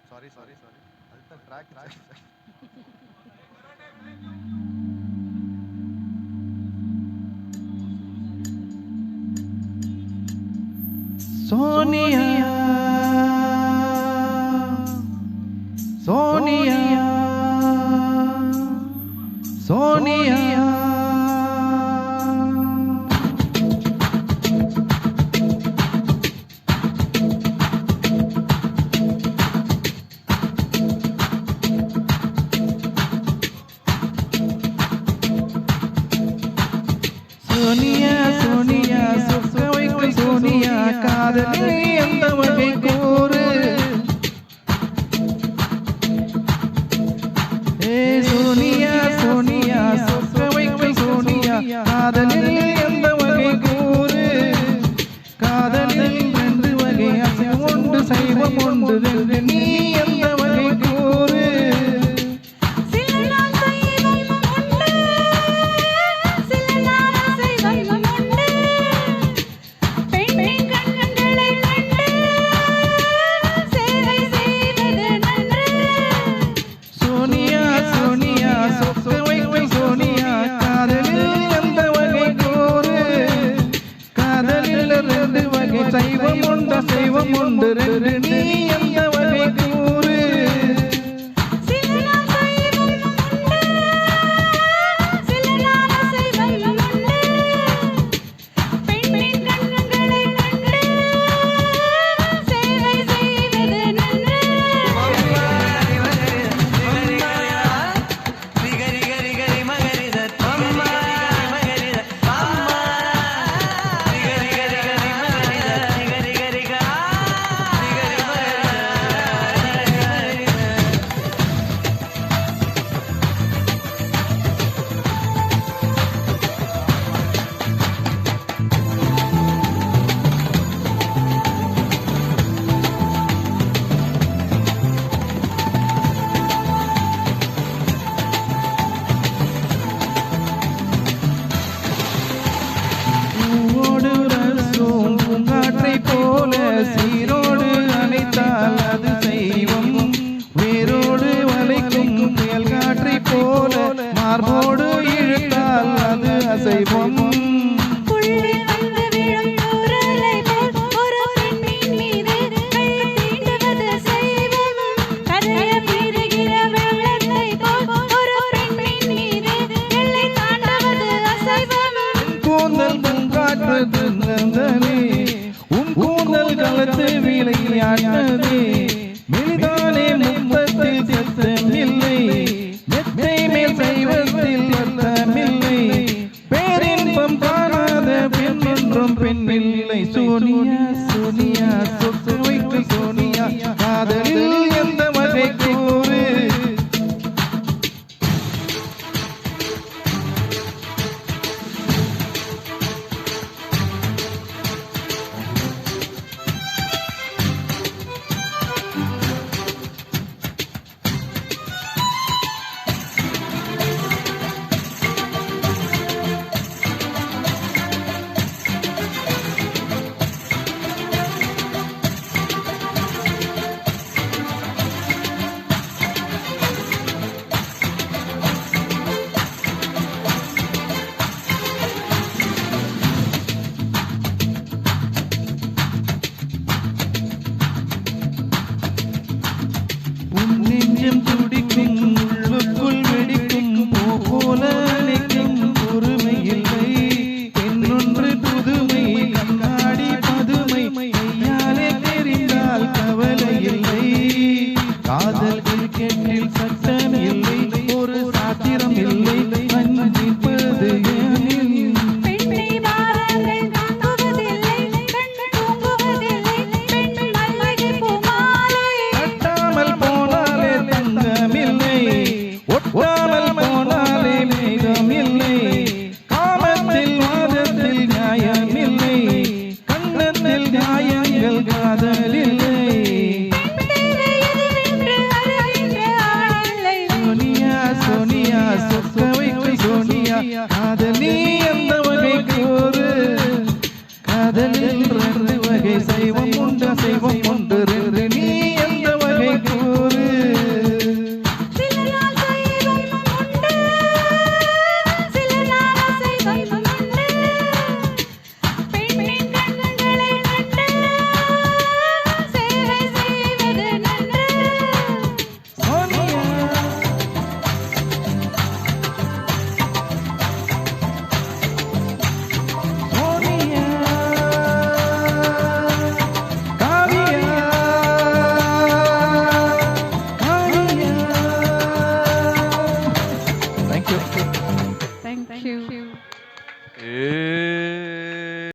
sorry அதுதான் track Sonia Sonia Sonia Sonia Sonia சொக்க வைக்கும் சோனியா காதலே எந்த வகை கூறு சோனியா சோனியா சொக்க வைக்கும் சோனியா காதலில் எந்த வகை கூறு காதலில் ரெண்டு வகை அசைவம் உண்டு சைவம் உண்டு நீ எந்த வகை கூறு சைவம் உண்டு சைவம் உண்டு ரெண்டு நீ எந்த வகை கூறு சீரோடு அணைத்தால் அது செய்வம் வேரோடு வளைக்கும் புயல் காற்றை போல மார்போடு இழுத்தால் அது அசைவம் கூந்தல் பூங்காற்றது நந்தனே உன் கூந்தல் கலத்து விளையாட்டதே மெலிதானே முத்தத்தில் சத்தமில்லை மெத்தை மேல் சைவத்தில் அர்த்தமில்லை பேரின்பம் காணாத பெண் என்றும் பெண்ணில்லை சோனியா சோனியா சொத்து வைத்து சோனியா காதலில் எந்த வகை கூறு நெஞ்சம் துடிக்கும் உள்ளுக்குள் வெடிக்கும் போல அழைக்கும் பொறுமை இல்லை என்னொன்று புதுமை கண்ணாடி பதுமை கையாலே தெரிந்தால் கவலை இல்லை காதல் கிரிக்கெட்டில் சட்டம் இல்லை